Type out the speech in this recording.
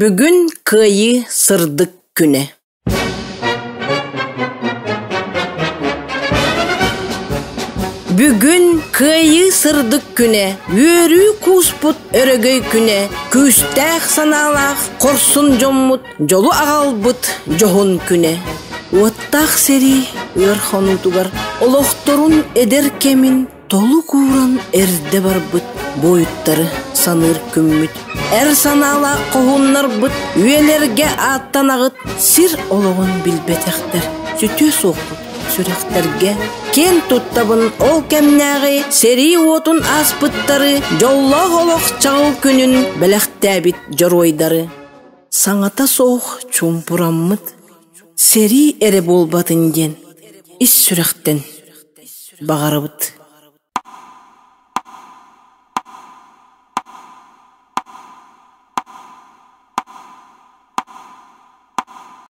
Бүгін кıyı сырдык күне. Бүгін кıyı сырдык күне. Өрі куспут өрөгөй күне. Күстәк саналақ, корсын жоммут, жолу ағалбыт, жохун күне. Уаттақ сери ырханутугар, олохторун эдер кемин, толу куран эрде барбыт, бойуттары саныр күммүт. Эр санала қоғыннар бұт, үйелерге аттанағыт, сир олығын білбетектер, сүте соқпыт, сүректерге. Кен туттабын ол кемнәғи, сери отын аспыттары, жоллақ олық чағыл күнін біләқтәбіт жоройдары. Саңата соқ чумпураммыт, сери әрі болбатын ден, ис сүректен бағарыбыт.